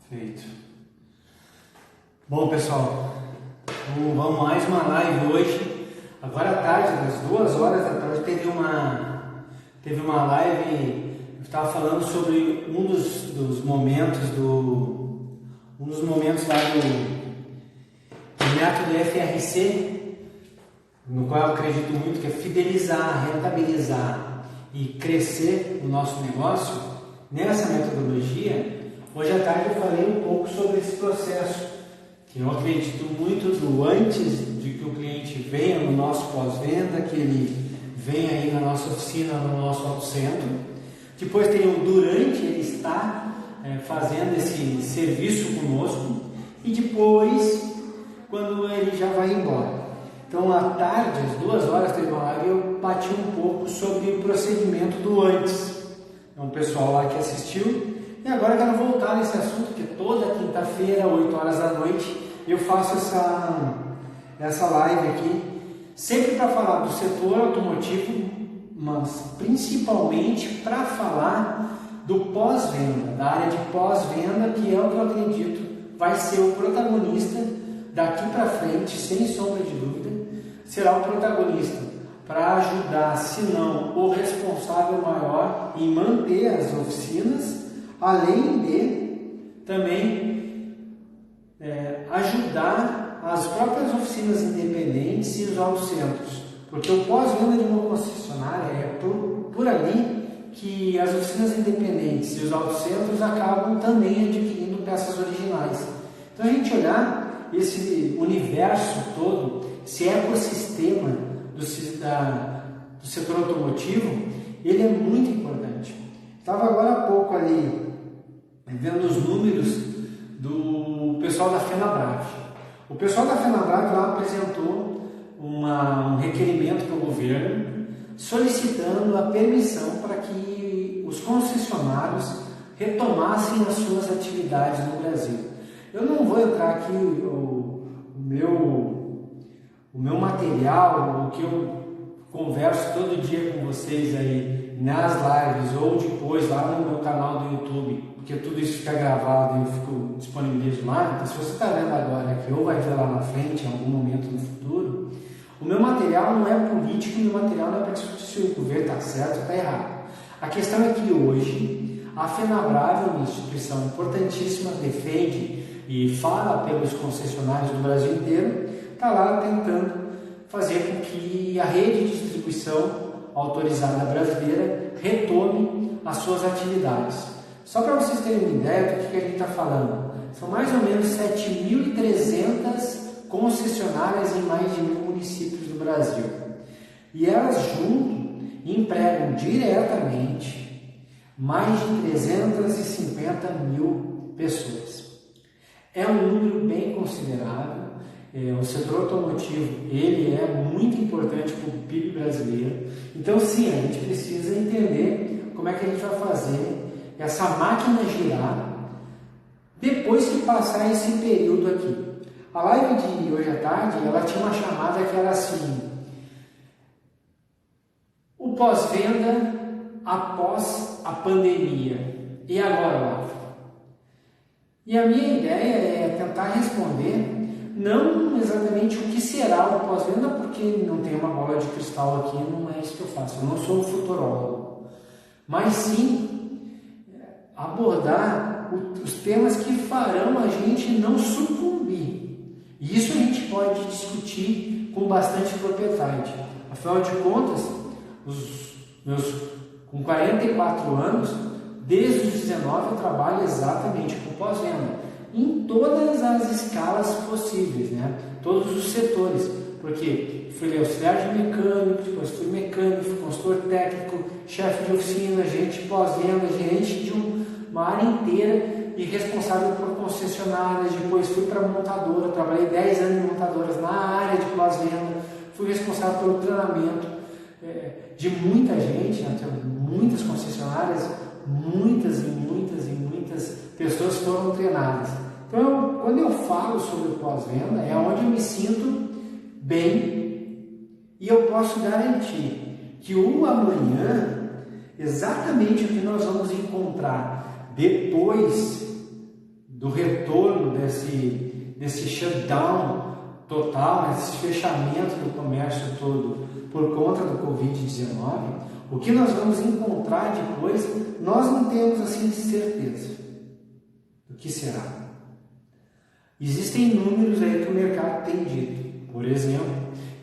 Feito. Bom, pessoal, vamos mais uma live hoje. Agora à tarde, às 2 horas da tarde, teve uma live. Eu estava falando sobre um dos momentos lá do método FRC, no qual eu acredito muito, que é fidelizar, rentabilizar e crescer o nosso negócio. Nessa metodologia, hoje à tarde eu falei um pouco sobre esse processo, que eu acredito muito do antes de que o cliente venha no nosso pós-venda, que ele venha aí na nossa oficina, no nosso autocentro. Depois tem o durante ele estar fazendo esse serviço conosco, e depois quando ele já vai embora. Então à tarde, às 2 horas, teve uma live e eu bati um pouco sobre o procedimento do antes. Então o pessoal lá que assistiu. E agora eu quero voltar nesse assunto, que toda quinta-feira, 8 horas da noite, eu faço essa live aqui, sempre para falar do setor automotivo, mas principalmente para falar do pós-venda, da área de pós-venda, que é o que eu acredito vai ser o protagonista daqui para frente, sem sombra de dúvida, será o protagonista para ajudar, se não o responsável maior em manter as oficinas, além de também ajudar as próprias oficinas independentes e os autocentros, porque o pós-venda de uma concessionária é por ali que as oficinas independentes e os autocentros acabam também adquirindo peças originais. Então a gente olhar esse universo todo, esse ecossistema do setor automotivo, ele é muito importante. Estava agora há pouco ali vendo os números do pessoal da FenaBrave. O pessoal da FenaBrave lá apresentou um requerimento para o governo solicitando a permissão para que os concessionários retomassem as suas atividades no Brasil. Eu não vou entrar aqui o meu material, o que eu converso todo dia com vocês aí nas lives ou depois lá no meu canal do YouTube, porque tudo isso fica gravado e eu fico disponibilizo lá. Então, se você está vendo agora aqui ou vai ver lá na frente, em algum momento no futuro, o meu material não é político e o meu material não é para discutir se o governo está certo ou está errado. A questão é que hoje a FenaBrave é uma instituição importantíssima, defende e fala pelos concessionários do Brasil inteiro, está lá tentando fazer com que a rede de distribuição autorizada brasileira retome as suas atividades. Só para vocês terem uma ideia do que a gente está falando, são mais ou menos 7.300 concessionárias em mais de 1.000 municípios do Brasil. E elas junto empregam diretamente mais de 350 mil pessoas. É um número bem considerável. O setor automotivo, ele é muito importante para o PIB brasileiro. Então sim, a gente precisa entender como é que a gente vai fazer essa máquina girar depois que passar esse período aqui. A live de hoje à tarde, ela tinha uma chamada que era assim: o pós-venda após a pandemia. E agora, Rafa? E a minha ideia é tentar responder não exatamente o que será o pós-venda, porque não tem uma bola de cristal aqui, não é isso que eu faço, eu não sou um futurólogo, mas sim abordar os temas que farão a gente não sucumbir. E isso a gente pode discutir com bastante propriedade. Afinal de contas, com 44 anos, desde os 19 eu trabalho exatamente com pós-venda, em todas as escalas possíveis, né? Todos os setores, porque fui auxiliar de mecânico, depois fui mecânico, fui consultor técnico, chefe de oficina, gerente de pós-venda, gerente de uma área inteira e responsável por concessionárias. Depois fui para montadora, trabalhei 10 anos em montadoras na área de pós-venda, fui responsável pelo treinamento de muita gente, né? Muitas concessionárias, muitas pessoas foram treinadas. Então, quando eu falo sobre pós-venda, é onde eu me sinto bem e eu posso garantir que o amanhã, exatamente o que nós vamos encontrar depois do retorno desse shutdown total, desse fechamento do comércio todo por conta do Covid-19, o que nós vamos encontrar depois, nós não temos assim certeza do que será. Existem números aí que o mercado tem dito. Por exemplo,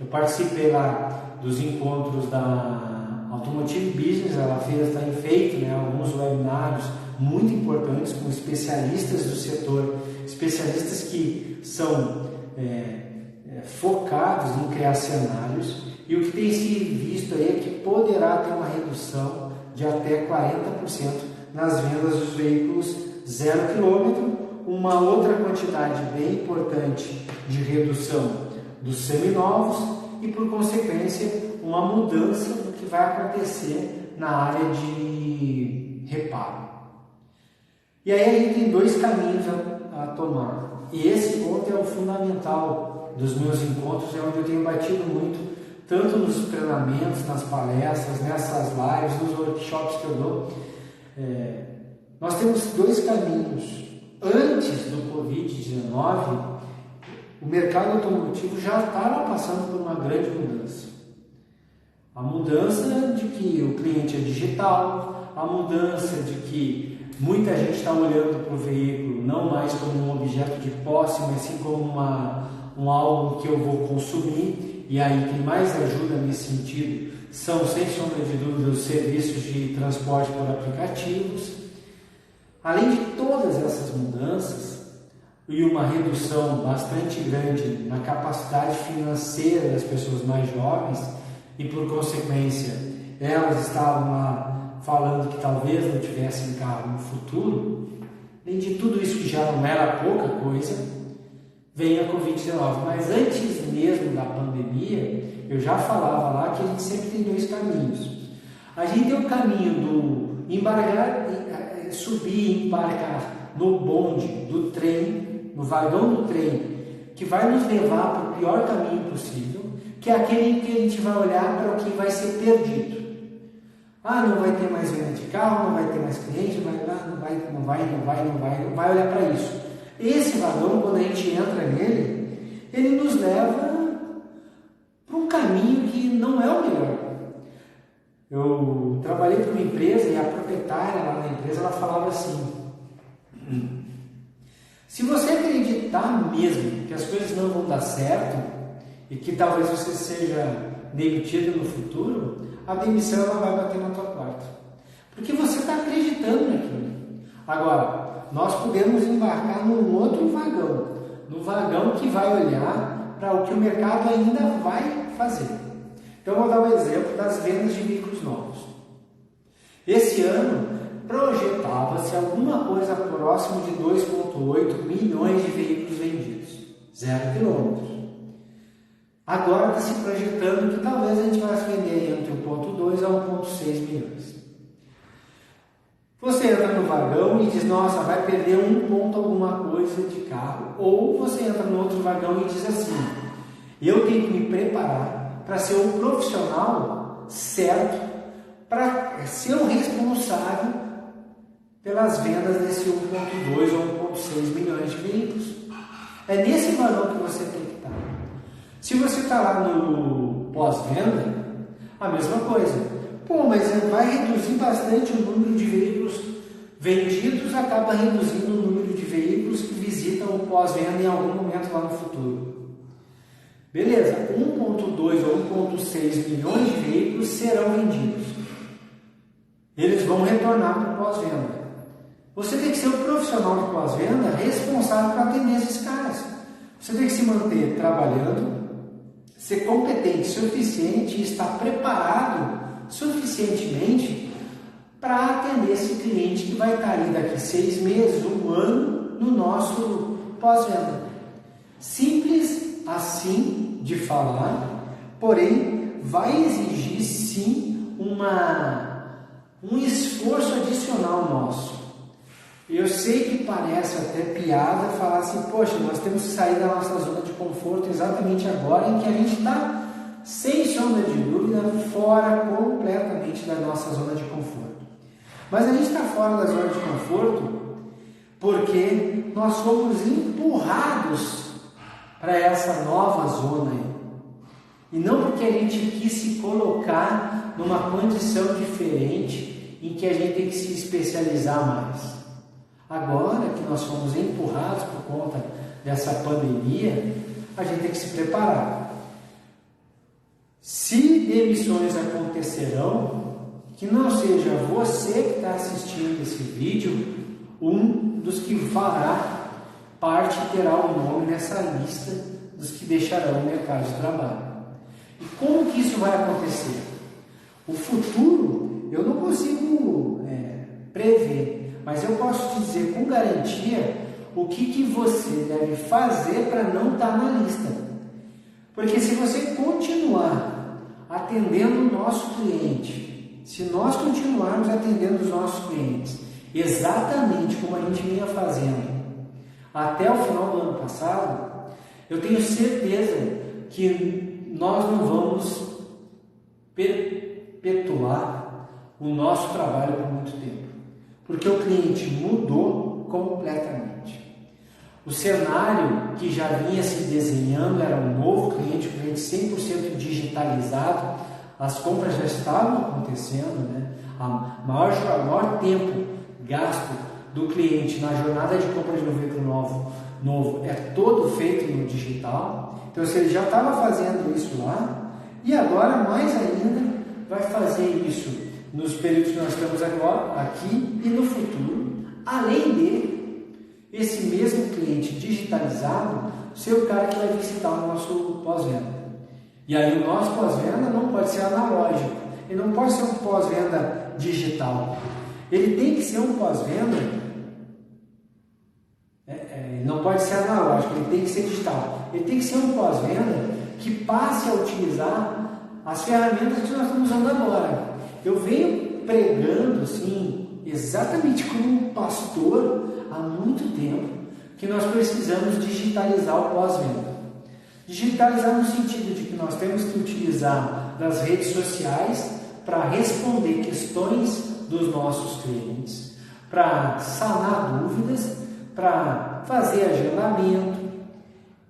eu participei lá dos encontros da Automotive Business, ela tem feito alguns webinários muito importantes com especialistas do setor, especialistas que são focados em criar cenários, e o que tem sido visto aí é que poderá ter uma redução de até 40% nas vendas dos veículos 0 km, uma outra quantidade bem importante de redução dos seminovos e, por consequência, uma mudança do que vai acontecer na área de reparo. E aí a gente tem dois caminhos a tomar. E esse ponto é o fundamental dos meus encontros, é onde eu tenho batido muito, tanto nos treinamentos, nas palestras, nessas lives, nos workshops que eu dou. Nós temos dois caminhos. Antes do Covid-19, o mercado automotivo já estava passando por uma grande mudança. A mudança de que o cliente é digital, a mudança de que muita gente está olhando para o veículo não mais como um objeto de posse, mas sim como algo que eu vou consumir. E aí quem mais ajuda nesse sentido são, sem sombra de dúvida, os serviços de transporte por aplicativos. Além de todas essas mudanças e uma redução bastante grande na capacidade financeira das pessoas mais jovens, e por consequência elas estavam lá falando que talvez não tivessem carro no futuro, além de tudo isso que já não era pouca coisa, veio a Covid-19. Mas antes mesmo da pandemia, eu já falava lá que a gente sempre tem dois caminhos. A gente tem o caminho do embarcar, subir e embarcar no bonde do trem, no vagão do trem, que vai nos levar para o pior caminho possível, que é aquele em que a gente vai olhar para o que vai ser perdido. Não vai ter mais venda de carro, não vai ter mais cliente, não vai olhar para isso. Esse vagão, quando a gente entra nele, ele nos leva para um caminho que não é o melhor. Eu trabalhei para uma empresa e a proprietária lá na empresa, ela falava assim: se você acreditar mesmo que as coisas não vão dar certo e que talvez você seja demitido no futuro, a demissão ela vai bater na tua porta, porque você está acreditando naquilo. Agora, nós podemos embarcar num outro vagão, no vagão que vai olhar para o que o mercado ainda vai fazer. Então, eu vou dar um exemplo das vendas de veículos novos. Esse ano, projetava-se alguma coisa próximo de 2,8 milhões de veículos vendidos, 0 km. Agora está se projetando que talvez a gente vai vender entre 1,2 a 1,6 milhões. Você entra no vagão e diz: nossa, vai perder alguma coisa de carro. Ou você entra no outro vagão e diz assim: eu tenho que me preparar para ser um profissional certo, para ser o responsável pelas vendas desse 1,2 ou 1,6 milhões de veículos. É nesse vagão que você tem que estar. Se você está lá no pós-venda, a mesma coisa. Mas vai reduzir bastante o número de veículos vendidos, acaba reduzindo o número de veículos que visitam o pós-venda em algum momento lá no futuro. Beleza, 1,2 ou 1,6 milhões de veículos serão vendidos. Eles vão retornar para o pós-venda. Você tem que ser o profissional de pós-venda responsável para atender esses caras. Você tem que se manter trabalhando, ser competente o suficiente e estar preparado suficientemente para atender esse cliente que vai estar ali daqui 6 meses, 1 ano, no nosso pós-venda. Simples assim de falar, porém vai exigir sim um esforço adicional nosso. Eu sei que parece até piada falar assim: poxa, nós temos que sair da nossa zona de conforto exatamente agora em que a gente está, sem sombra de dúvida, fora completamente da nossa zona de conforto. Mas a gente está fora da zona de conforto porque nós fomos empurrados para essa nova zona aí. E não porque a gente quis se colocar numa condição diferente em que a gente tem que se especializar mais. Agora que nós fomos empurrados por conta dessa pandemia, a gente tem que se preparar. Se demissões acontecerão, que não seja você que está assistindo esse vídeo um dos que fará parte e terá o nome nessa lista dos que deixarão o mercado de trabalho. E como que isso vai acontecer? O futuro eu não consigo prever, mas eu posso te dizer com garantia o que você deve fazer para não estar na lista. Porque se você continuar atendendo o nosso cliente, se nós continuarmos atendendo os nossos clientes exatamente como a gente vinha fazendo até o final do ano passado, eu tenho certeza que nós não vamos perpetuar o nosso trabalho por muito tempo, porque o cliente mudou completamente. O cenário que já vinha se desenhando era um novo cliente, um cliente 100% digitalizado, as compras já estavam acontecendo, né? O maior tempo gasto do cliente na jornada de compra de um veículo novo é todo feito no digital. Então, se ele já estava fazendo isso lá, e agora mais ainda vai fazer isso nos períodos que nós estamos agora, aqui e no futuro, além de esse mesmo cliente digitalizado ser o cara que vai visitar o nosso pós-venda. E aí o nosso pós-venda não pode ser analógico, ele não pode ser um pós-venda digital. Ele tem que ser um pós-venda, não pode ser analógico, ele tem que ser digital. Ele tem que ser um pós-venda que passe a utilizar as ferramentas que nós estamos usando agora. Eu venho pregando assim, exatamente como um pastor, há muito tempo, que nós precisamos digitalizar o pós-venda. Digitalizar no sentido de que nós temos que utilizar das redes sociais para responder questões dos nossos clientes, para sanar dúvidas, para fazer agendamento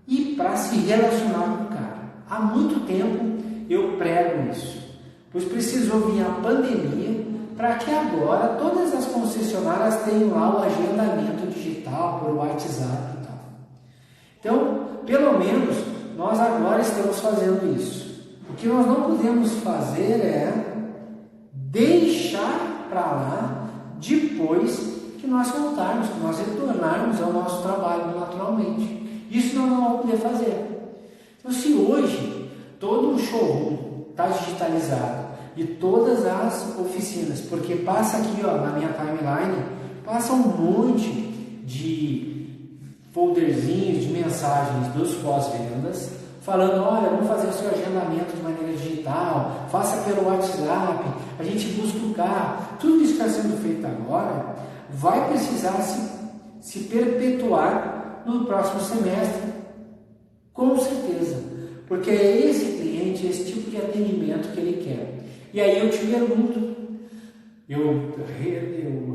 e para se relacionar com o cara. Há muito tempo eu prego isso, pois precisou vir a pandemia para que agora todas as concessionárias tenham lá o agendamento digital por WhatsApp e tal. Então, pelo menos, nós agora estamos fazendo isso. O que nós não podemos fazer é deixar para lá depois que nós voltarmos, que nós retornarmos ao nosso trabalho naturalmente. Isso nós não vamos poder fazer. Então, se hoje todo o showroom está digitalizado e todas as oficinas, porque passa aqui na minha timeline, passa um monte de folderzinhos de mensagens dos pós-vendas, falando, olha, vamos fazer o seu agendamento de maneira digital, faça pelo WhatsApp, a gente busca o carro. Tudo isso que está sendo feito agora vai precisar se perpetuar no próximo semestre, com certeza, porque é esse cliente, esse tipo de atendimento que ele quer. E aí eu te pergunto, eu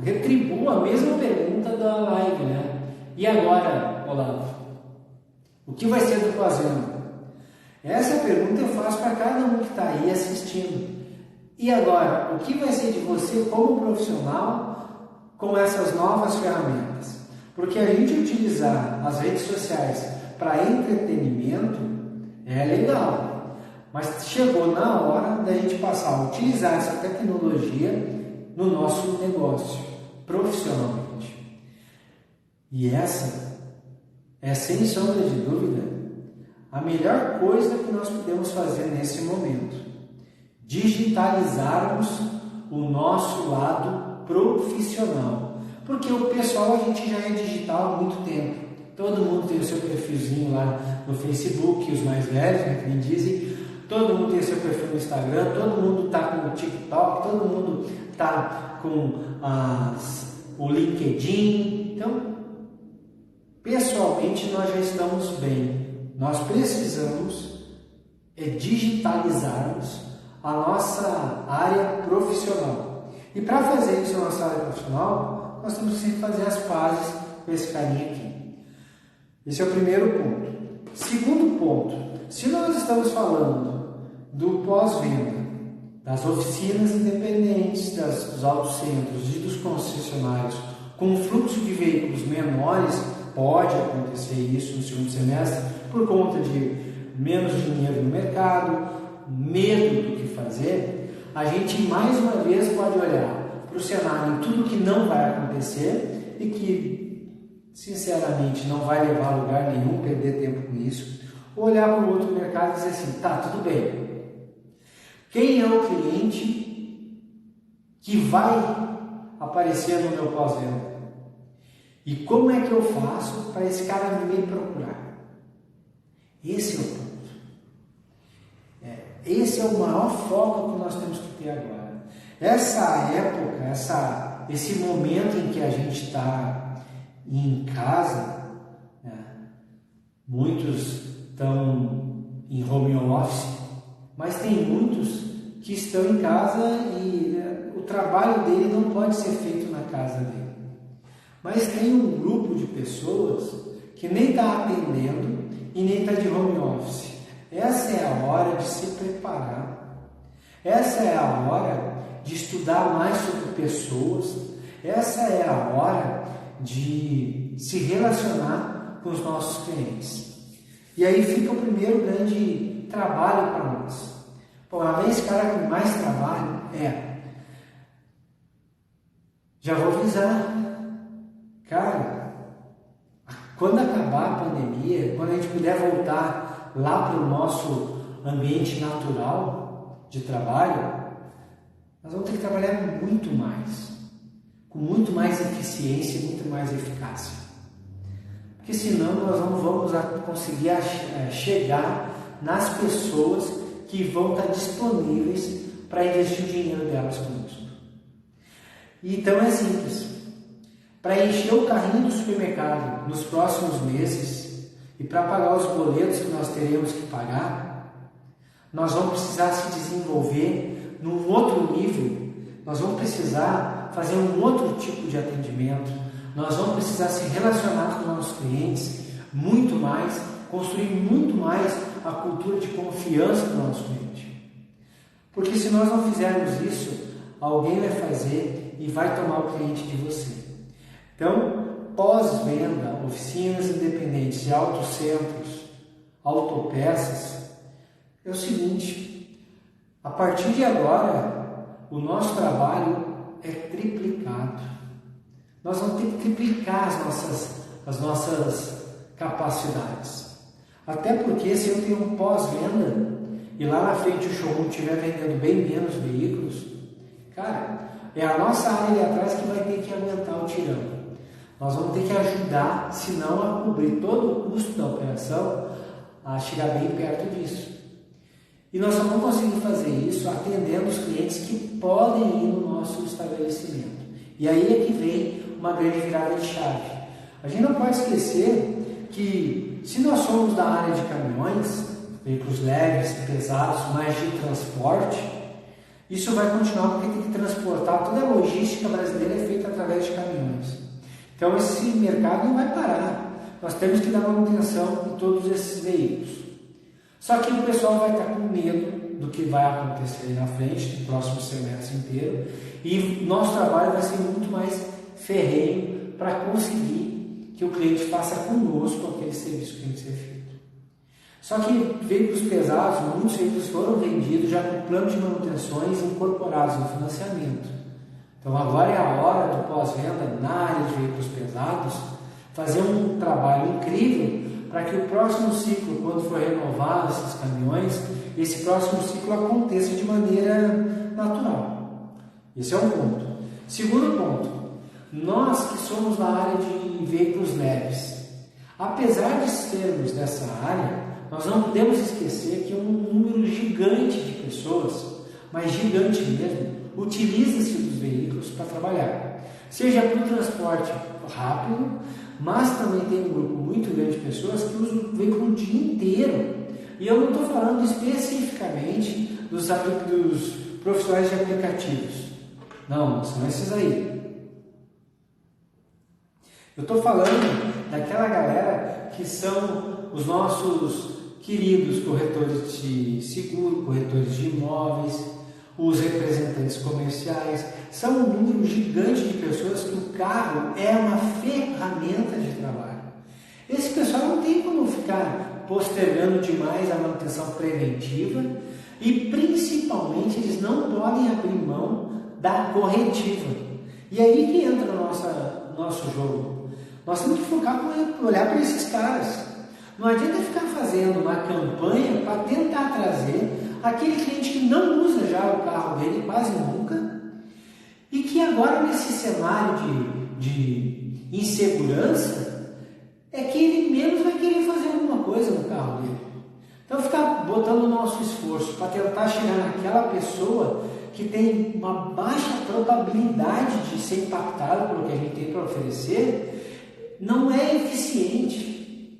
retribuo a mesma pergunta da live, né? E agora, Olavo, o que vai ser do pós-venda? Essa pergunta eu faço para cada um que está aí assistindo. E agora, o que vai ser de você como profissional com essas novas ferramentas? Porque a gente utilizar as redes sociais para entretenimento é legal, mas chegou na hora da gente passar a utilizar essa tecnologia no nosso negócio, profissionalmente. E essa é, sem sombra de dúvida, a melhor coisa que nós podemos fazer nesse momento. Digitalizarmos o nosso lado profissional. Porque o pessoal, a gente já é digital há muito tempo. Todo mundo tem o seu perfilzinho lá no Facebook, os mais velhos, né, que me dizem. Todo mundo tem o seu perfil no Instagram, todo mundo está com o TikTok, todo mundo está com o LinkedIn. Então, pessoalmente, nós já estamos bem. Nós precisamos digitalizarmos a nossa área profissional. E para fazer isso na nossa área profissional, nós temos que sempre fazer as pazes com esse carinha aqui. Esse é o primeiro ponto. Segundo ponto, se nós estamos falando do pós-venda, das oficinas independentes, dos autocentros e dos concessionários, com fluxo de veículos menores, pode acontecer isso no segundo semestre, por conta de menos dinheiro no mercado, medo do que fazer, a gente mais uma vez pode olhar para o cenário em tudo que não vai acontecer e que, sinceramente, não vai levar a lugar nenhum, perder tempo com isso, olhar para o outro mercado e dizer assim, tá, tudo bem. Quem é o cliente que vai aparecer no meu pós-venda? E como é que eu faço para esse cara me procurar? Esse é o ponto. Esse é o maior foco que nós temos que ter agora. Essa época, esse momento em que a gente está em casa, né? Muitos estão em home office, mas tem muitos que estão em casa e o trabalho dele não pode ser feito na casa dele. Mas tem um grupo de pessoas que nem está atendendo e nem está de home office. Essa é a hora de se preparar. Essa é a hora de estudar mais sobre pessoas. Essa é a hora de se relacionar com os nossos clientes. E aí fica o primeiro grande trabalho para nós. Pô, além desse cara com mais trabalho, já vou avisar. Cara, quando acabar a pandemia, quando a gente puder voltar lá para o nosso ambiente natural de trabalho, nós vamos ter que trabalhar muito mais, com muito mais eficiência e muito mais eficácia. Porque senão nós não vamos conseguir chegar nas pessoas que vão estar disponíveis para investir o dinheiro delas conosco. Então é simples. Para encher o carrinho do supermercado nos próximos meses e para pagar os boletos que nós teremos que pagar, nós vamos precisar se desenvolver num outro nível, nós vamos precisar fazer um outro tipo de atendimento, nós vamos precisar se relacionar com os nossos clientes muito mais, construir muito mais a cultura de confiança do nosso cliente. Porque se nós não fizermos isso, alguém vai fazer e vai tomar o cliente de você. Então, pós-venda, oficinas independentes e autocentros, autopeças, é o seguinte, a partir de agora, o nosso trabalho é triplicado. Nós vamos ter que triplicar as nossas capacidades. Até porque se eu tenho um pós-venda e lá na frente o showroom estiver vendendo bem menos veículos, cara, é a nossa área ali atrás que vai ter que aumentar o tirão. Nós vamos ter que ajudar, se não a cobrir todo o custo da operação, a chegar bem perto disso. E nós só vamos conseguir fazer isso atendendo os clientes que podem ir no nosso estabelecimento. E aí é que vem uma grande virada de chave. A gente não pode esquecer que se nós somos da área de caminhões, veículos leves, pesados, mais de transporte, isso vai continuar porque tem que transportar, toda a logística brasileira é feita através de caminhões. Então esse mercado não vai parar. Nós temos que dar manutenção em todos esses veículos. Só que o pessoal vai estar com medo do que vai acontecer na frente, no próximo semestre inteiro, e nosso trabalho vai ser muito mais ferrenho para conseguir que o cliente faça conosco aquele serviço que tem que ser feito. Só que veículos pesados, muitos veículos foram vendidos já com plano de manutenções incorporados no financiamento. Então agora é a hora do pós-venda na área de veículos pesados fazer um trabalho incrível para que o próximo ciclo, quando for renovar esses caminhões, esse próximo ciclo aconteça de maneira natural. Esse é um ponto. Segundo ponto, nós que somos da área de veículos leves, apesar de sermos dessa área, nós não podemos esquecer que um número gigante de pessoas, mas gigante mesmo, utiliza-se dos veículos para trabalhar. Seja para o transporte rápido, mas também tem um grupo muito grande de pessoas que usam o veículo o dia inteiro. E eu não estou falando especificamente dos profissionais de aplicativos. Não, são esses aí. Eu estou falando daquela galera que são os nossos queridos corretores de seguro, corretores de imóveis, os representantes comerciais. São um número gigante de pessoas que o carro é uma ferramenta de trabalho. Esse pessoal não tem como ficar postergando demais a manutenção preventiva e principalmente eles não podem abrir mão da corretiva. E aí que entra o nosso jogo. Nós temos que focar em olhar para esses caras. Não adianta ficar fazendo uma campanha para tentar trazer aquele cliente que não usa já o carro dele quase nunca e que agora nesse cenário de insegurança é que ele menos vai querer fazer alguma coisa no carro dele. Então ficar botando o nosso esforço para tentar chegar naquela pessoa que tem uma baixa probabilidade de ser impactado pelo que a gente tem para oferecer não é eficiente.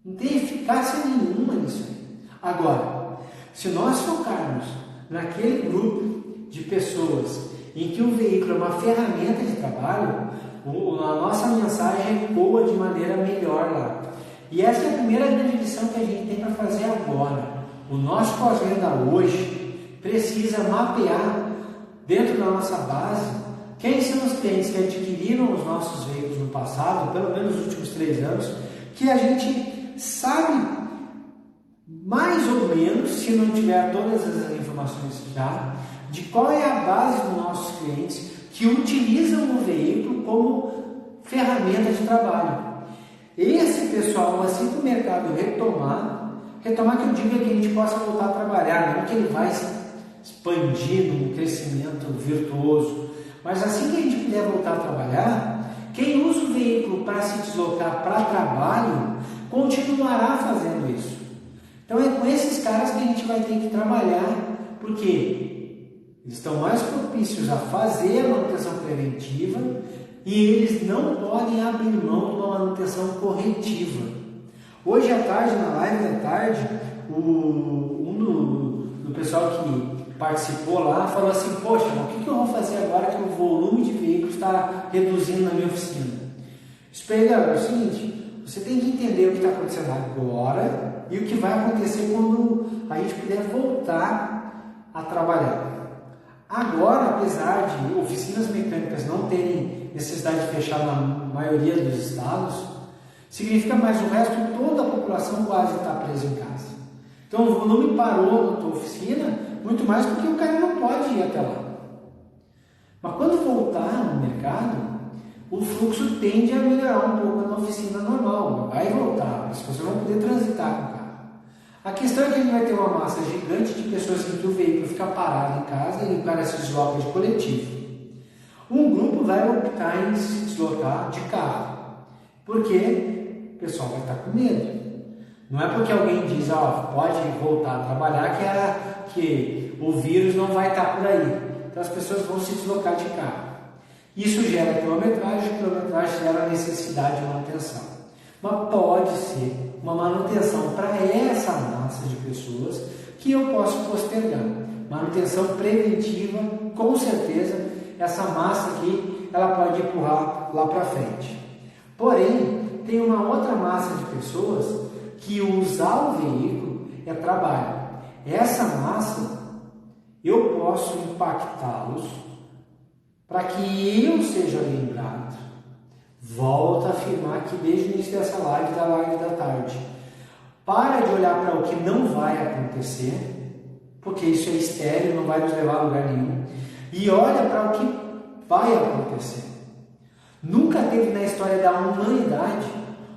Não tem eficácia nenhuma nisso aí. Agora, se nós focarmos naquele grupo de pessoas em que o veículo é uma ferramenta de trabalho, a nossa mensagem ecoa de maneira melhor lá. E essa é a primeira grande lição que a gente tem para fazer agora. O nosso pós-venda hoje precisa mapear dentro da nossa base quem são os clientes que adquiriram os nossos veículos no passado, pelo menos nos últimos 3 anos, que a gente sabe mais ou menos, se não tiver todas as informações já, de qual é a base dos nossos clientes que utilizam o veículo como ferramenta de trabalho. Esse pessoal, assim que o mercado retomar que eu digo é que a gente possa voltar a trabalhar, não que ele vai se expandir num crescimento virtuoso, mas assim que a gente puder voltar a trabalhar, quem usa o veículo para se deslocar para trabalho, continuará fazendo isso. Então é com esses caras que a gente vai ter que trabalhar, porque eles estão mais propícios a fazer a manutenção preventiva e eles não podem abrir mão de uma manutenção corretiva. Hoje à tarde, na live da tarde, do pessoal que participou lá falou assim: poxa, o que eu vou fazer agora que o volume de veículos está reduzindo na minha oficina? Espelha, é o seguinte, você tem que entender o que está acontecendo agora e o que vai acontecer quando a gente puder voltar a trabalhar. Agora, apesar de oficinas mecânicas não terem necessidade de fechar na maioria dos estados, significa mais o resto, toda a população quase está presa em casa. Então o volume parou na tua oficina, muito mais porque o cara não pode ir até lá. Mas quando voltar no mercado, o fluxo tende a melhorar um pouco na oficina normal, vai voltar, as pessoas vão poder transitar com o carro. A questão é que a gente vai ter uma massa gigante de pessoas que o veículo fica parado em casa e o cara se desloca de coletivo. Um grupo vai optar em se deslocar de carro, porque o pessoal vai estar com medo. Não é porque alguém diz, pode voltar a trabalhar que o vírus não vai estar por aí. Então as pessoas vão se deslocar de carro. Isso gera quilometragem gera necessidade de manutenção. Mas pode ser uma manutenção para essa massa de pessoas que eu posso postergar. Manutenção preventiva, com certeza, essa massa aqui, ela pode empurrar lá para frente. Porém, tem uma outra massa de pessoas que usar o veículo é trabalho. Essa massa, eu posso impactá-los para que eu seja lembrado. Volto a afirmar aqui desde o início dessa live, da live da tarde. Para de olhar para o que não vai acontecer, porque isso é estéril, não vai nos levar a lugar nenhum. E olha para o que vai acontecer. Nunca teve na história da humanidade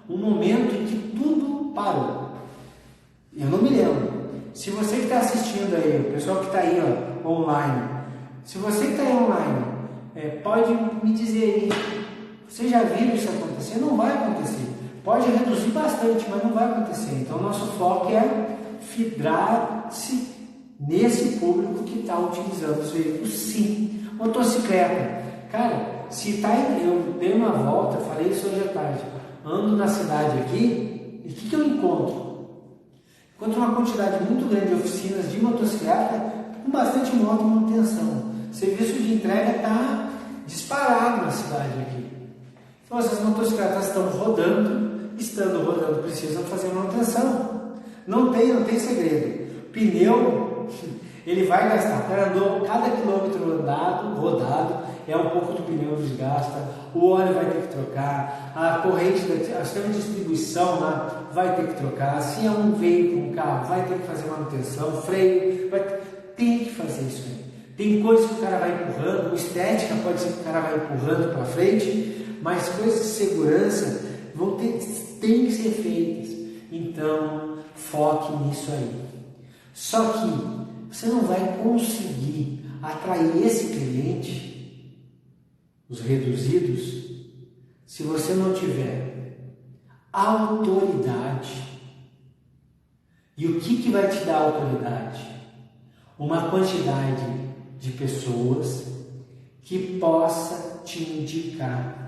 um momento em que tudo parou. Eu não me lembro. Se você que está assistindo aí, o pessoal que está aí online, se você que está aí online, pode me dizer aí, você já viu isso acontecer? Não vai acontecer. Pode reduzir bastante, mas não vai acontecer. Então, nosso foco é fidrar-se nesse público que está utilizando os veículos, sim. Motocicleta. Cara, se tá, eu dei uma volta, falei isso hoje à tarde, ando na cidade aqui, e o que eu encontro? Encontro uma quantidade muito grande de oficinas de motocicleta com bastante moto e manutenção. O serviço de entrega está disparado na cidade aqui. Então, as motocicletas estão rodando, estando rodando, precisam fazer manutenção. Não tem segredo. Pneu, ele vai gastar. O cara andou, cada quilômetro rodado, é um pouco do pneu desgasta, o óleo vai ter que trocar, a corrente, a sistema de distribuição lá vai ter que trocar, se é um veículo, um carro, vai ter que fazer manutenção, freio, tem que fazer isso aí. Tem coisas que o cara vai empurrando, estética pode ser que o cara vai empurrando para frente, mas coisas de segurança tem que ser feitas. Então, foque nisso aí. Só que você não vai conseguir atrair esse cliente, os reduzidos, se você não tiver autoridade. E o que vai te dar autoridade? Uma quantidade de pessoas que possa te indicar.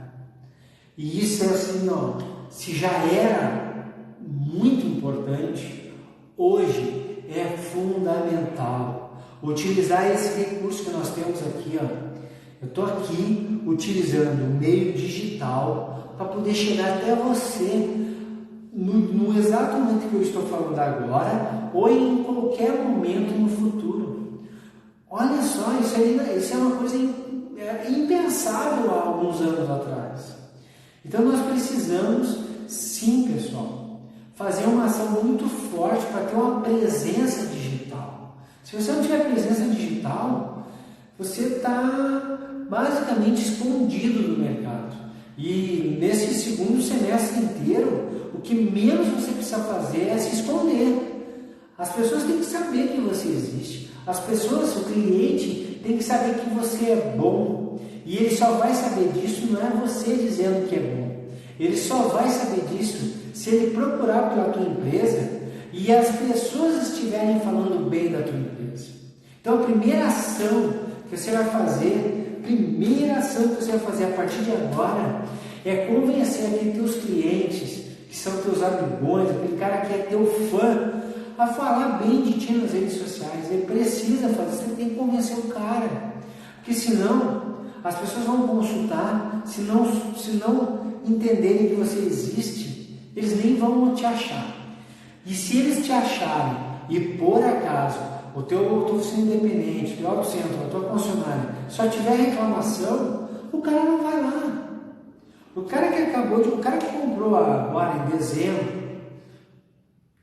E isso é assim, ó, se já era muito importante, hoje é fundamental utilizar esse recurso que nós temos aqui, ó. Eu estou aqui utilizando o meio digital para poder chegar até você no exato momento que eu estou falando agora ou em qualquer momento no futuro. Olha só, isso é uma coisa impensável há alguns anos atrás. Então nós precisamos, sim, pessoal, fazer uma ação muito forte para ter uma presença digital. Se você não tiver presença digital, você está basicamente escondido no mercado. E nesse segundo semestre inteiro, o que menos você precisa fazer é se esconder. As pessoas têm que saber que você existe. As pessoas, o cliente, tem que saber que você é bom. E ele só vai saber disso, não é você dizendo que é bom. Ele só vai saber disso se ele procurar pela tua empresa e as pessoas estiverem falando bem da tua empresa. Então, a primeira ação que você vai fazer a partir de agora é convencer aqueles teus clientes, que são teus amigões, aquele cara que é teu fã, a falar bem de ti nas redes sociais. Ele precisa fazer, você tem que convencer o cara, porque senão as pessoas vão consultar, se não entenderem que você existe, eles nem vão te achar. E se eles te acharem e por acaso o teu oficina independente, o teu autocentro, a tua concessionária só tiver reclamação, o cara não vai lá. O cara que comprou agora em dezembro,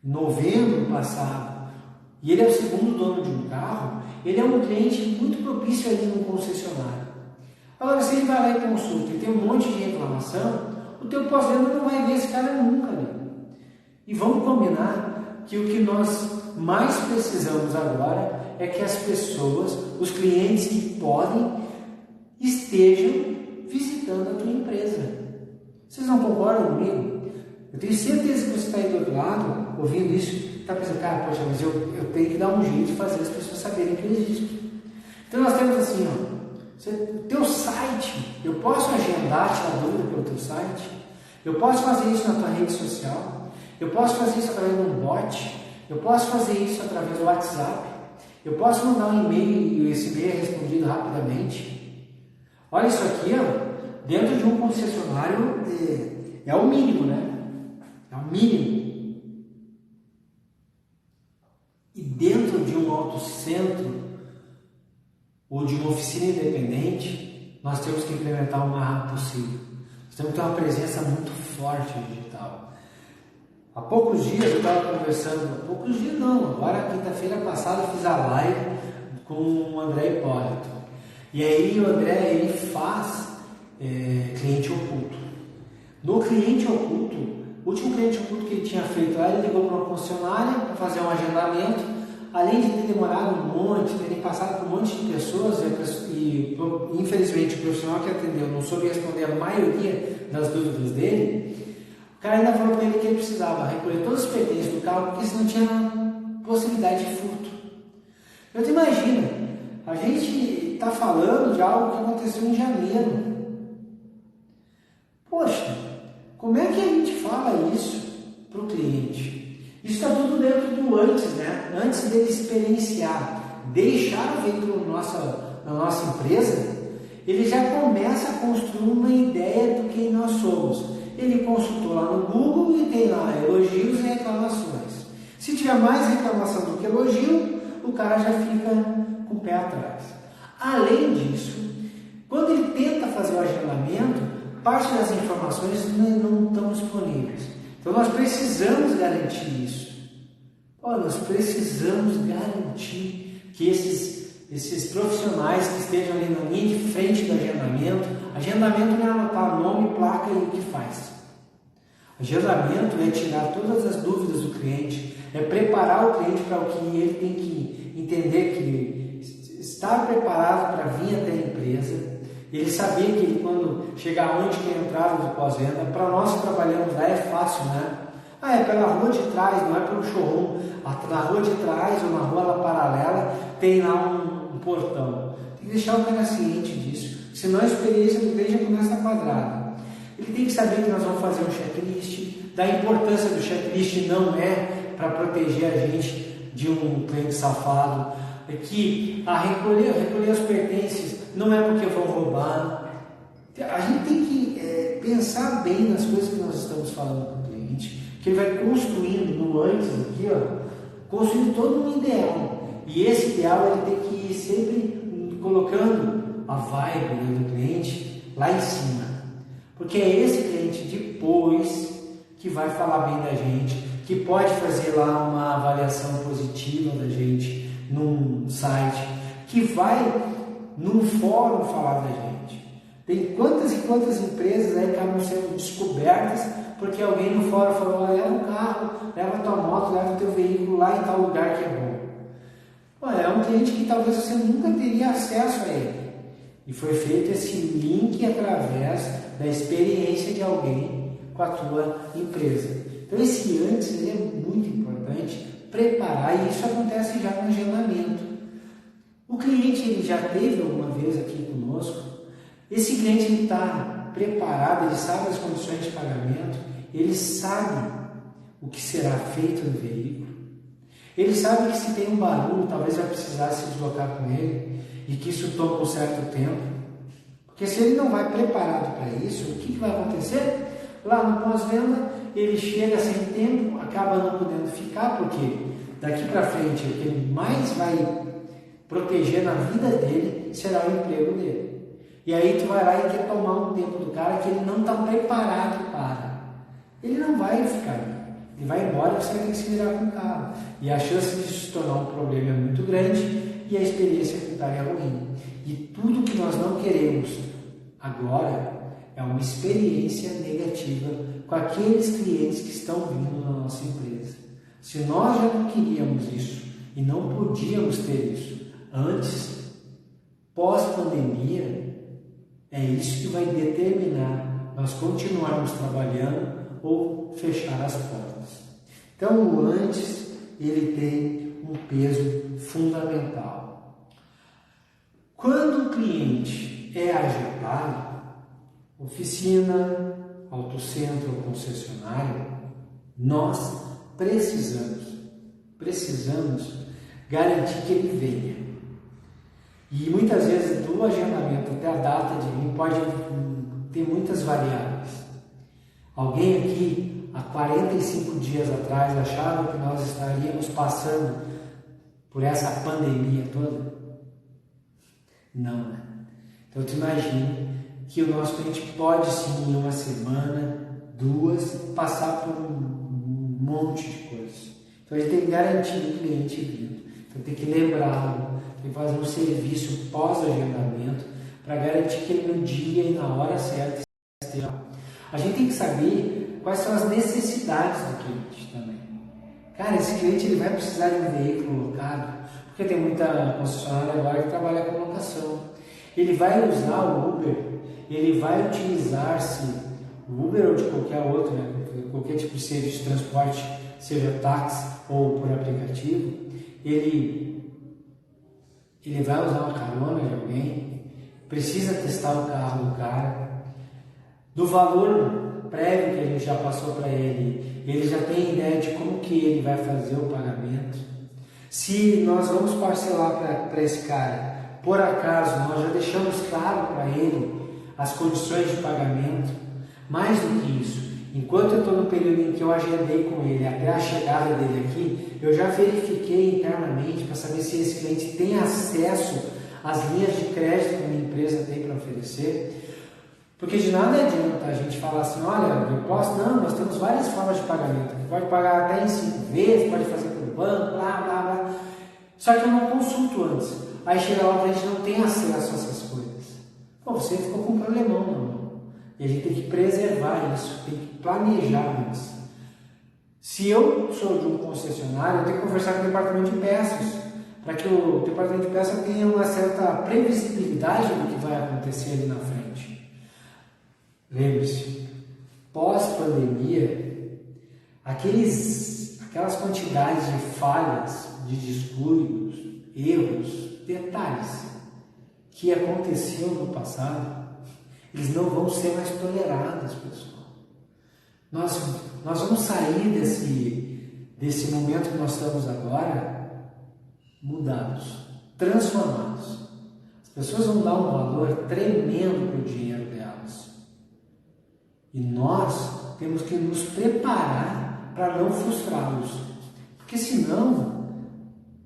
novembro passado, e ele é o segundo dono de um carro, ele é um cliente muito propício ali no concessionário. Agora, se ele vai lá e consulta e tem um monte de reclamação, o teu pós-venda não vai ver esse cara nunca ali. E vamos combinar que o que nós mais precisamos agora é que as pessoas, os clientes que podem, estejam visitando a tua empresa. Vocês não concordam comigo? Eu tenho certeza que você está aí do outro lado, ouvindo isso, está pensando, cara, poxa, mas eu tenho que dar um jeito de fazer as pessoas saberem que eu existo. Então nós temos assim, ó, o teu site, eu posso agendar, tirar dúvida pelo teu site, eu posso fazer isso na tua rede social, eu posso fazer isso através de um bot, eu posso fazer isso através do WhatsApp, eu posso mandar um e-mail e esse e-mail é respondido rapidamente. Olha isso aqui, ó, dentro de um concessionário é o mínimo, né? É o mínimo. E dentro de um autocentro ou de uma oficina independente, nós temos que implementar o mais rápido possível. Nós temos que ter uma presença muito forte digital. Há poucos dias eu estava conversando, agora quinta-feira passada eu fiz a live com o André Hipólito. E aí o André, ele faz cliente oculto. No cliente oculto, o último cliente oculto que ele tinha feito lá, ele ligou para uma concessionária para fazer um agendamento. Além de ter demorado um monte, terem passado por um monte de pessoas, e infelizmente o profissional que atendeu não soube responder a maioria das dúvidas dele, o cara ainda falou para ele que ele precisava recolher todos os pertences do carro, porque senão tinha possibilidade de furto. Então imagina, a gente está falando de algo que aconteceu em janeiro. Poxa, como é que a gente fala isso para o cliente? Isso está tudo dentro do antes, né? Antes dele experienciar, deixar o veículo na nossa empresa, ele já começa a construir uma ideia do que nós somos. Ele consultou lá no Google e tem lá elogios e reclamações. Se tiver mais reclamação do que elogio, o cara já fica com o pé atrás. Além disso, quando ele tenta fazer o agendamento, parte das informações não estão disponíveis. Então nós precisamos garantir isso. Nós precisamos garantir que esses profissionais que estejam ali na linha de frente do agendamento não é anotar nome, placa e o que faz. Agendamento é tirar todas as dúvidas do cliente, é preparar o cliente para o que ele tem que entender, que estar preparado para vir até a empresa, ele saber que ele, quando chegar onde que é a entrada do pós-venda, para nós que trabalhamos lá é fácil, né? É pela rua de trás, não é pelo showroom. Na rua de trás ou na rua lá paralela tem lá um portão. Tem que deixar o cara ciente disso, senão a experiência do cliente já começa quadrada. Ele tem que saber que nós vamos fazer um checklist, da importância do checklist não é para proteger a gente de um cliente safado, é que recolher os pertences não é porque vão roubar. A gente tem que pensar bem nas coisas que nós estamos falando com o cliente, que ele vai construindo no antes aqui, construindo todo um ideal. E esse ideal ele tem que ir sempre colocando a vibe do cliente lá em cima. Porque é esse cliente depois que vai falar bem da gente, que pode fazer lá uma avaliação positiva da gente num site, que vai num fórum falar da gente. Tem quantas e quantas empresas aí que acabam sendo descobertas porque alguém no fórum falou: leva um carro, leva tua moto, leva teu veículo lá em tal lugar que é bom. É um cliente que talvez você nunca teria acesso a ele. E foi feito esse link através da experiência de alguém com a tua empresa. Então esse antes é muito importante, preparar, e isso acontece já no agendamento. O cliente ele já teve alguma vez aqui conosco, esse cliente está preparado, ele sabe as condições de pagamento, ele sabe o que será feito no veículo, ele sabe que se tem um barulho, talvez vai precisar se deslocar com ele, e que isso toma um certo tempo, porque se ele não vai preparado para isso, o que vai acontecer? Lá no pós-venda, ele chega sem tempo, acaba não podendo ficar, porque daqui para frente o que ele mais vai proteger na vida dele será o emprego dele. E aí tu vai lá e quer tomar um tempo do cara que ele não está preparado para. Ele não vai ficar ali. Ele vai embora e você vai ter que se virar com o carro. E a chance de se tornar um problema é muito grande e a experiência com o cara é ruim. E tudo que nós não queremos agora é uma experiência negativa com aqueles clientes que estão vindo na nossa empresa. Se nós já não queríamos isso e não podíamos ter isso antes, pós-pandemia, é isso que vai determinar nós continuarmos trabalhando ou fechar as portas. Então, o antes, ele tem um peso fundamental. Quando o cliente é agendado, oficina, autocentro ou concessionário, nós precisamos garantir que ele venha. E muitas vezes do agendamento até a data de vir pode ter muitas variáveis. Alguém aqui há 45 dias atrás achava que nós estaríamos passando por essa pandemia toda? Não, né? Então tu imagina que o nosso cliente pode sim em uma semana, 2, passar por um monte de coisas. Então a gente tem que garantir o cliente vindo. Então tem que lembrá-lo, tem que fazer um serviço pós-agendamento para garantir que ele no dia e na hora certa esteja lá. A gente tem que saber quais são as necessidades do cliente também. Cara, esse cliente ele vai precisar de um veículo locado, porque tem muita concessionária agora que trabalha com locação. Ele vai usar o Uber, ele vai utilizar-se o Uber ou de qualquer outro, né? Qualquer tipo de serviço de transporte, seja táxi ou por aplicativo, ele vai usar uma carona de alguém, precisa testar o carro do cara, do valor prévio que a gente já passou para ele, ele já tem ideia de como que ele vai fazer o pagamento. Se nós vamos parcelar para esse cara por acaso nós já deixamos claro para ele as condições de pagamento. Mais do que isso, enquanto eu estou no período em que eu agendei com ele até a chegada dele aqui, eu já verifiquei internamente para saber se esse cliente tem acesso às linhas de crédito que a minha empresa tem para oferecer. Porque de nada adianta a gente falar assim, olha, eu posso, não, nós temos várias formas de pagamento, você pode pagar até em 5 vezes, pode fazer por banco, blá, blá, blá. Só que eu não consulto antes. Aí chega lá, a gente não tem acesso a essas coisas. Pô, você ficou com um problemão na mão. E a gente tem que preservar isso, tem que planejar isso. Se eu sou de um concessionário, eu tenho que conversar com o departamento de peças, para que o departamento de peças tenha uma certa previsibilidade do que vai acontecer ali na frente. Lembre-se, pós-pandemia, aquelas quantidades de falhas, de descuidos, erros, detalhes que aconteciam no passado, eles não vão ser mais tolerados, pessoal. Nós vamos sair desse momento que nós estamos agora mudados, transformados. As pessoas vão dar um valor tremendo para o dinheiro delas. E nós temos que nos preparar para não frustrá-los. Porque senão,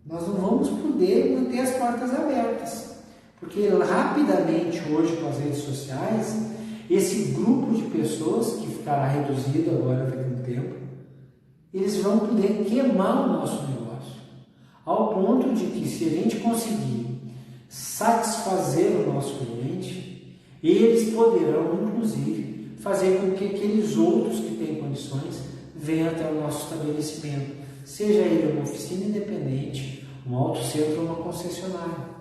nós não vamos poder manter as portas abertas. Porque rapidamente hoje com as redes sociais, esse grupo de pessoas que ficará reduzido agora daqui a um tempo, eles vão poder queimar o nosso negócio. Ao ponto de que se a gente conseguir satisfazer o nosso cliente, eles poderão inclusive fazer com que aqueles outros que têm condições venham até o nosso estabelecimento, seja ele uma oficina independente, um autocentro ou uma concessionária.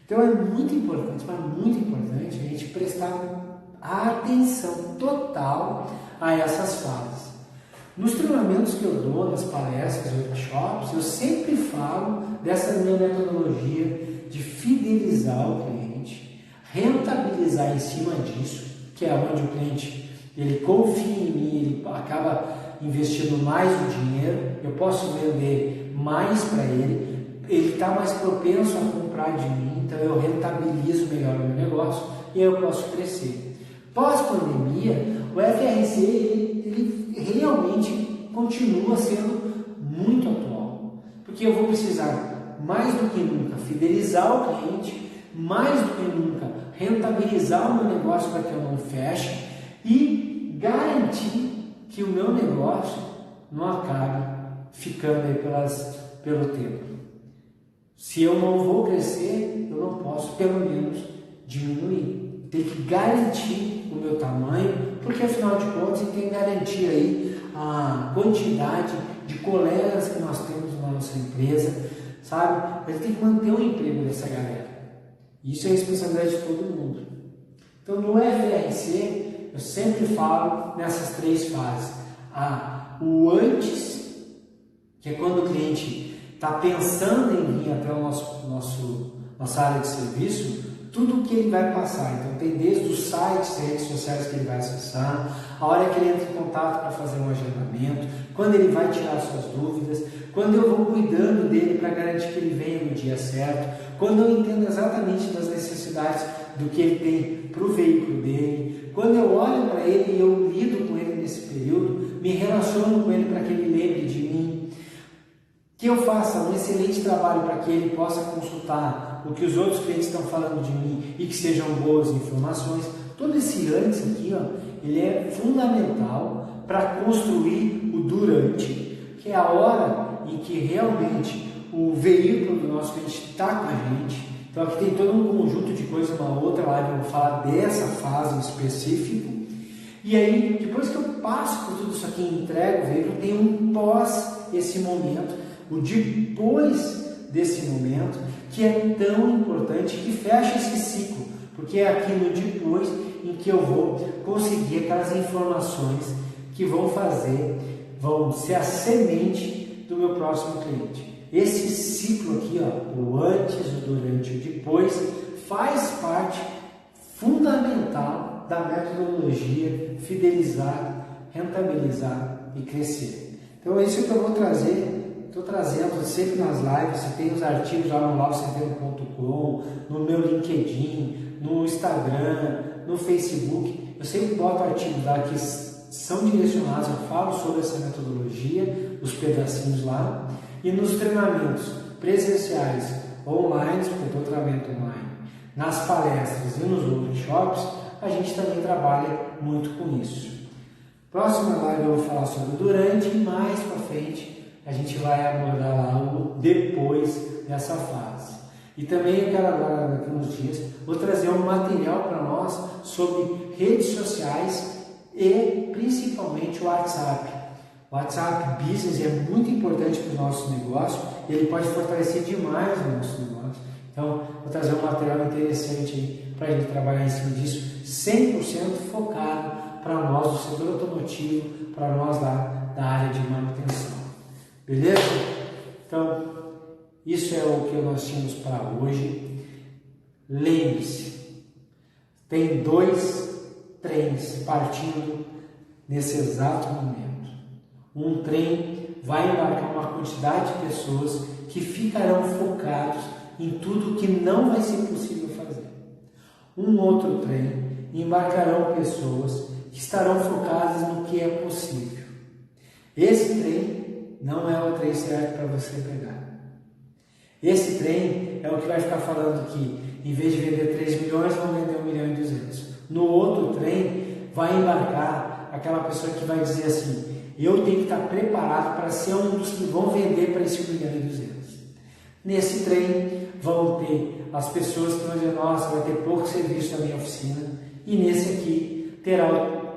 Então é muito importante, mas muito importante a gente prestar atenção total a essas fases. Nos treinamentos que eu dou, nas palestras, workshops, eu sempre falo dessa minha metodologia de fidelizar o cliente, rentabilizar em cima disso, que é onde o cliente ele confia em mim, ele acaba investindo mais o dinheiro, eu posso vender mais para ele está mais propenso a comprar de mim, então eu rentabilizo melhor o meu negócio e eu posso crescer. Pós-pandemia, o FRC ele realmente continua sendo muito atual, porque eu vou precisar mais do que nunca fidelizar o cliente, mais do que nunca rentabilizar o meu negócio para que eu não feche e garantir que o meu negócio não acabe ficando aí pelo tempo. Se eu não vou crescer, eu não posso pelo menos diminuir. Tem que garantir o meu tamanho, porque afinal de contas tem que garantir aí a quantidade de colegas que nós temos na nossa empresa, sabe? Ele tem que manter o emprego dessa galera. Isso é responsabilidade de todo mundo. Então no FRC eu sempre falo nessas 3 fases. O antes, que é quando o cliente está pensando em vir até o nossa área de serviço, tudo o que ele vai passar. Então tem desde os sites, redes sociais que ele vai acessar, a hora que ele entra em contato para fazer um agendamento, quando ele vai tirar suas dúvidas, quando eu vou cuidando dele para garantir que ele venha no dia certo, quando eu entendo exatamente das necessidades do que ele tem para o veículo dele, quando eu olho para ele e eu lido com ele nesse período, me relaciono com ele para que ele lembre de mim, que eu faça um excelente trabalho para que ele possa consultar o que os outros clientes estão falando de mim e que sejam boas informações. Todo esse antes aqui, ó, ele é fundamental para construir o durante, que é a hora em que realmente o veículo do nosso cliente está com a gente. Então aqui tem todo um conjunto de coisas, uma outra live eu vou falar dessa fase em específico. E aí, depois que eu passo por tudo isso aqui e entrego o veículo, tem um pós esse momento, o depois desse momento, que é tão importante, que fecha esse ciclo, porque é aqui no depois em que eu vou conseguir aquelas informações que vão ser a semente do meu próximo cliente. Esse ciclo aqui, ó, o antes, o durante e o depois, faz parte fundamental da metodologia fidelizar, rentabilizar e crescer. Então é isso que eu vou trazer estou trazendo sempre nas lives, você tem os artigos lá no laocenteno.com, no meu LinkedIn, no Instagram, no Facebook. Eu sempre boto artigos lá que são direcionados, eu falo sobre essa metodologia, os pedacinhos lá, e nos treinamentos presenciais, online, porque eu treinamento online, nas palestras e nos workshops, a gente também trabalha muito com isso. Próxima live eu vou falar sobre o durante e mais para frente a gente vai abordar lá o depois dessa fase. E também eu quero agora, daqui uns dias, vou trazer um material para nós sobre redes sociais e principalmente o WhatsApp. O WhatsApp Business é muito importante para o nosso negócio, ele pode fortalecer demais o nosso negócio. Então, vou trazer um material interessante para a gente trabalhar em cima disso, 100% focado para nós do setor automotivo, para nós lá da área de manutenção. Beleza? Então, isso é o que nós tínhamos para hoje. Lembre-se, tem 2 trens partindo nesse exato momento. Um trem vai embarcar uma quantidade de pessoas que ficarão focados em tudo que não vai ser possível fazer. Um outro trem embarcarão pessoas que estarão focadas no que é possível. Esse trem não é o trem certo para você pegar. Esse trem é o que vai ficar falando que, em vez de vender 3 milhões, vão vender 1,2 milhões. No outro trem, vai embarcar aquela pessoa que vai dizer assim: eu tenho que estar preparado para ser um dos que vão vender para esse 1,2 milhões. Nesse trem, vão ter as pessoas que vão dizer: nossa, vai ter pouco serviço na minha oficina. E nesse aqui, terá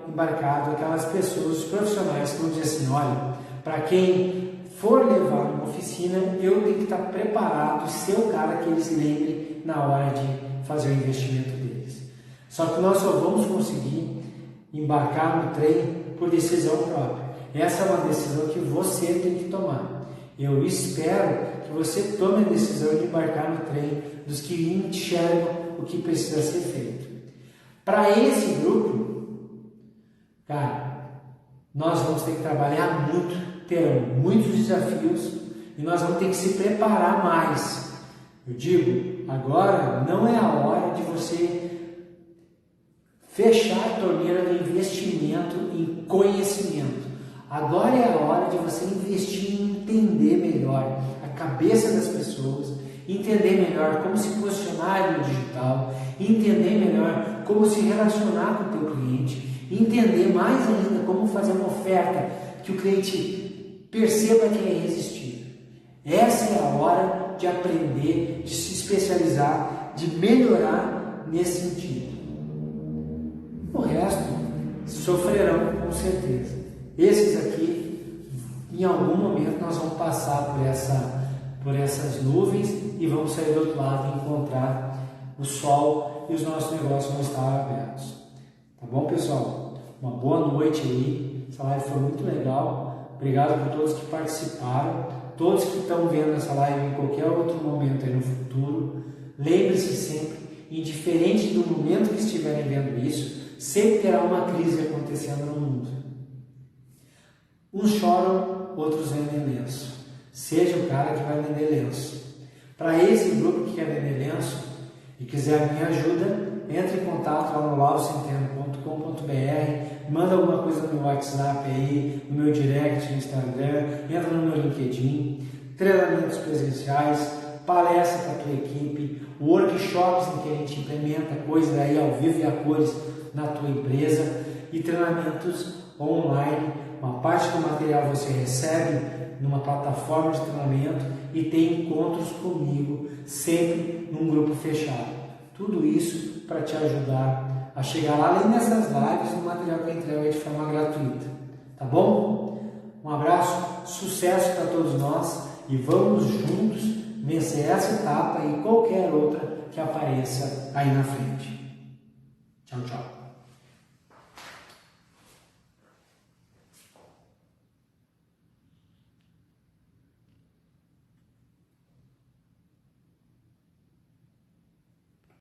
embarcado aquelas pessoas, os profissionais que vão dizer assim: olha, para quem for levar uma oficina, eu tenho que estar preparado, ser o cara que eles lembrem na hora de fazer o investimento deles. Só que nós só vamos conseguir embarcar no trem por decisão própria. Essa é uma decisão que você tem que tomar. Eu espero que você tome a decisão de embarcar no trem dos que enxergam o que precisa ser feito. Para esse grupo, cara, nós vamos ter que trabalhar muito. Terão muitos desafios e nós vamos ter que se preparar mais. Eu digo, agora não é a hora de você fechar a torneira do investimento em conhecimento. Agora é a hora de você investir em entender melhor a cabeça das pessoas, entender melhor como se posicionar no digital, entender melhor como se relacionar com o teu cliente, entender mais ainda como fazer uma oferta que o cliente perceba que é irresistível. Essa é a hora de aprender, de se especializar, de melhorar nesse sentido. O resto sofrerão com certeza. Esses aqui, em algum momento, nós vamos passar por essas nuvens e vamos sair do outro lado e encontrar o sol e os nossos negócios vão estar abertos. Tá bom, pessoal? Uma boa noite aí. Essa live foi muito legal. Obrigado por todos que participaram, todos que estão vendo essa live em qualquer outro momento aí no futuro. Lembre-se sempre, indiferente do momento que estiverem vendo isso, sempre terá uma crise acontecendo no mundo. Uns choram, outros vendem lenço. Seja o cara que vai vender lenço. Para esse grupo que quer vender lenço e quiser a minha ajuda, entre em contato lá no laocenteno.com.br, manda alguma coisa no meu WhatsApp aí, no meu direct no Instagram, entra no meu LinkedIn, treinamentos presenciais, palestra para a tua equipe, workshops em que a gente implementa coisas aí ao vivo e a cores na tua empresa e treinamentos online. Uma parte do material você recebe numa plataforma de treinamento e tem encontros comigo sempre num grupo fechado. Tudo isso para te ajudar a chegar lá, além dessas lives, no material que eu entrego de forma gratuita. Tá bom? Um abraço, sucesso para todos nós e vamos juntos vencer essa etapa e qualquer outra que apareça aí na frente.